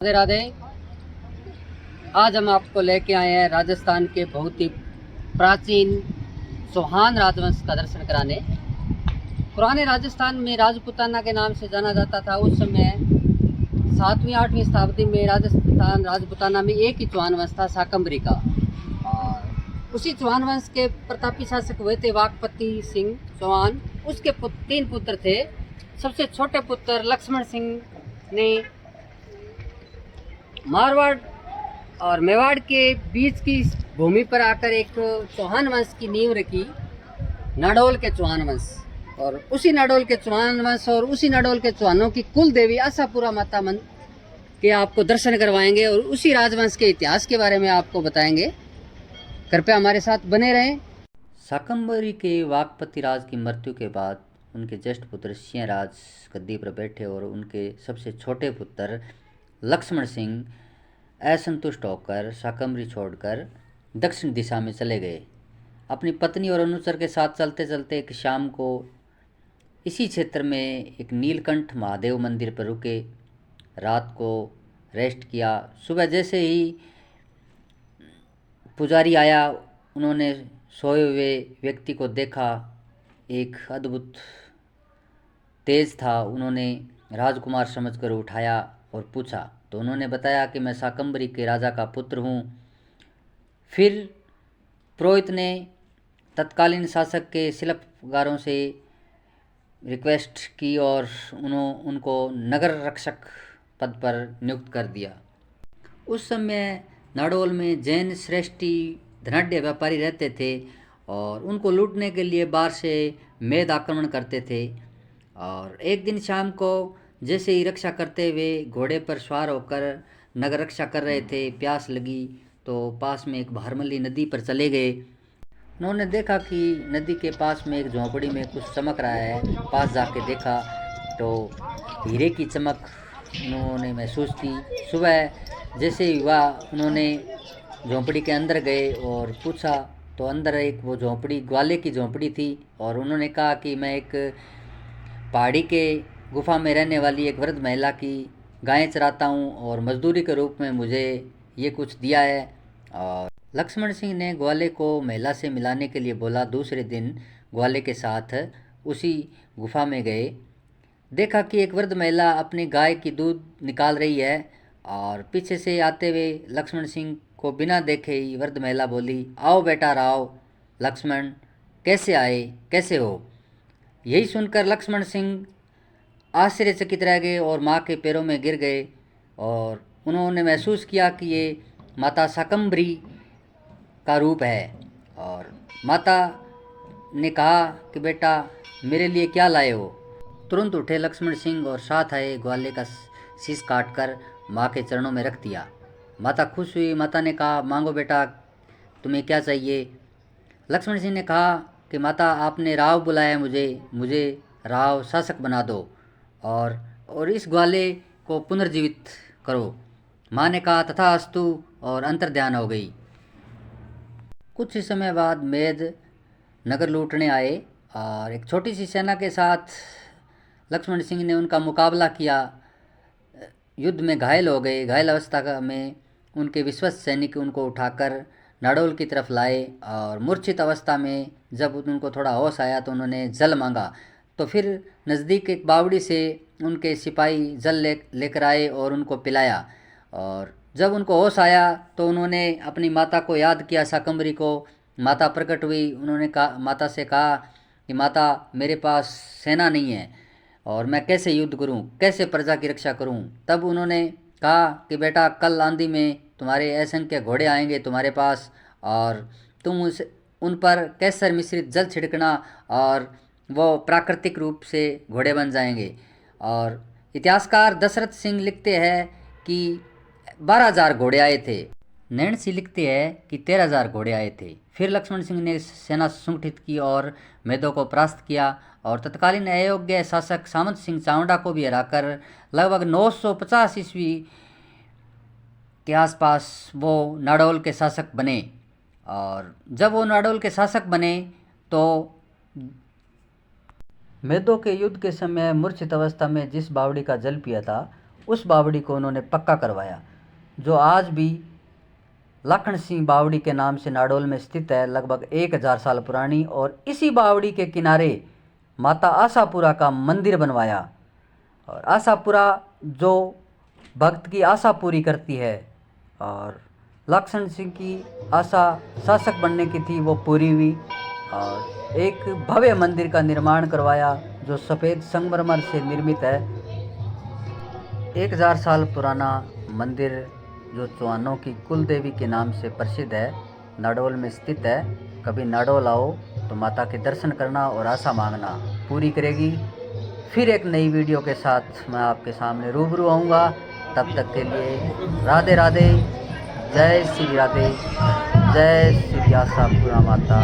राधे राधे। आज हम आपको लेके आए हैं राजस्थान के बहुत ही प्राचीन चौहान राजवंश का दर्शन कराने। पुराने राजस्थान में राजपूताना के नाम से जाना जाता था। उस समय 7वीं 8वीं शताब्दी में राजस्थान राजपूताना में एक ही चौहान वंश था, शाकंभरी का। और उसी चौहान वंश के प्रतापी शासक हुए थे वाकपति सिंह चौहान। उसके 3 पुत्र थे। सबसे छोटे पुत्र लक्ष्मण सिंह ने मारवाड़ और मेवाड़ के बीच की भूमि पर आकर एक चौहान वंश की नींव रखी, नाडोल के चौहान वंश। और उसी नाडोल के चौहान वंश और उसी नाडोल के चौहानों की कुल देवी आशापुरा माता मन के आपको दर्शन करवाएंगे और उसी राजवंश के इतिहास के बारे में आपको बताएंगे। कृपया हमारे साथ बने रहें। शाकंभरी के वाकपति राज की मृत्यु के बाद उनके ज्येष्ठ पुत्र सिंहराज गद्दी पर बैठे और उनके सबसे छोटे पुत्र लक्ष्मण सिंह असंतुष्ट होकर शाकंभरी छोड़कर दक्षिण दिशा में चले गए। अपनी पत्नी और अनुचर के साथ चलते चलते एक शाम को इसी क्षेत्र में एक नीलकंठ महादेव मंदिर पर रुके। रात को रेस्ट किया। सुबह जैसे ही पुजारी आया, उन्होंने सोए हुए व्यक्ति को देखा। एक अद्भुत तेज था। उन्होंने राजकुमार समझकर उठाया और पूछा, तो उन्होंने बताया कि मैं शाकंभरी के राजा का पुत्र हूँ। फिर पुरोहित ने तत्कालीन शासक के शिल्पकारों से रिक्वेस्ट की और उनको नगर रक्षक पद पर नियुक्त कर दिया। उस समय नाडोल में जैन श्रेष्ठी धनाढ़ व्यापारी रहते थे और उनको लूटने के लिए बाहर से मेद आक्रमण करते थे। और एक दिन शाम को जैसे ही रक्षा करते हुए घोड़े पर सवार होकर नगर रक्षा कर रहे थे, प्यास लगी तो पास में एक भारमली नदी पर चले गए। उन्होंने देखा कि नदी के पास में एक झोंपड़ी में कुछ चमक रहा है। पास जाके देखा तो हीरे की चमक उन्होंने महसूस की। सुबह जैसे ही हुआ, उन्होंने झोंपड़ी के अंदर गए और पूछा तो अंदर एक वो झोंपड़ी ग्वाले की झोंपड़ी थी। और उन्होंने कहा कि मैं एक पहाड़ी के गुफा में रहने वाली एक वृद्ध महिला की गायें चराता हूँ और मजदूरी के रूप में मुझे ये कुछ दिया है। और लक्ष्मण सिंह ने ग्वाले को महिला से मिलाने के लिए बोला। दूसरे दिन ग्वाले के साथ उसी गुफा में गए। देखा कि एक वृद्ध महिला अपनी गाय की दूध निकाल रही है और पीछे से आते हुए लक्ष्मण सिंह को बिना देखे ही वृद्ध महिला बोली, आओ बेटा राव लक्ष्मण, कैसे आए, कैसे हो। यही सुनकर लक्ष्मण सिंह आश्चर्यचकित रह गए और माँ के पैरों में गिर गए। और उन्होंने महसूस किया कि ये माता शाकंभरी का रूप है। और माता ने कहा कि बेटा मेरे लिए क्या लाए हो। तुरंत उठे लक्ष्मण सिंह और साथ आए ग्वाले का शीश काटकर माँ के चरणों में रख दिया। माता खुश हुई। माता ने कहा, मांगो बेटा, तुम्हें क्या चाहिए। लक्ष्मण सिंह ने कहा कि माता आपने राव बुलाया है, मुझे राव शासक बना दो और इस ग्वाले को पुनर्जीवित करो। माँ ने कहा तथास्तु और अंतर्ध्यान हो गई। कुछ ही समय बाद मेद नगर लूटने आए और एक छोटी सी सेना के साथ लक्ष्मण सिंह ने उनका मुकाबला किया। युद्ध में घायल हो गए। घायल अवस्था में उनके विश्वस्त सैनिक उनको उठाकर नाडोल की तरफ लाए और मूर्छित अवस्था में जब उनको थोड़ा होश आया तो उन्होंने जल मांगा। तो फिर नज़दीक एक बावड़ी से उनके सिपाही जल लेकर आए और उनको पिलाया। और जब उनको होश आया तो उन्होंने अपनी माता को याद किया, शाकंभरी को। माता प्रकट हुई। उन्होंने माता से कहा कि माता मेरे पास सेना नहीं है और मैं कैसे युद्ध करूं, कैसे प्रजा की रक्षा करूं। तब उन्होंने कहा कि बेटा कल आंधी में तुम्हारे असंख्य घोड़े आएंगे तुम्हारे पास और तुम उन पर केसर मिश्रित जल छिड़कना और वो प्राकृतिक रूप से घोड़े बन जाएंगे। और इतिहासकार दशरथ सिंह लिखते हैं कि 12,000 घोड़े आए थे। नैण सिंह लिखते हैं कि 13,000 घोड़े आए थे। फिर लक्ष्मण सिंह ने सेना संगठित की और मेदों को परास्त किया और तत्कालीन अयोग्य शासक सामंत सिंह चावड़ा को भी हराकर लगभग 950 ईस्वी के आसपास वो नाडोल के शासक बने। और जब वो नाडोल के शासक बने तो मेदों के युद्ध के समय मूर्छित अवस्था में जिस बावड़ी का जल पिया था उस बावड़ी को उन्होंने पक्का करवाया, जो आज भी लखन सिंह बावड़ी के नाम से नाडोल में स्थित है, लगभग 1000 साल पुरानी। और इसी बावड़ी के किनारे माता आशापुरा का मंदिर बनवाया। और आशापुरा जो भक्त की आशा पूरी करती है, और लखन सिंह की आशा शासक बनने की थी, वो पूरी हुई। और एक भव्य मंदिर का निर्माण करवाया जो सफ़ेद संगमरमर से निर्मित है। 1000 साल पुराना मंदिर जो चौहानों की कुल देवी के नाम से प्रसिद्ध है, नाडोल में स्थित है। कभी नाडोल आओ तो माता के दर्शन करना और आशा मांगना पूरी करेगी। फिर एक नई वीडियो के साथ मैं आपके सामने रूबरू आऊँगा। तब तक के लिए राधे राधे, जय श्री राधे, जय श्री आशापुरा माता,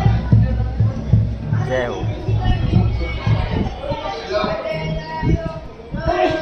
जय हो।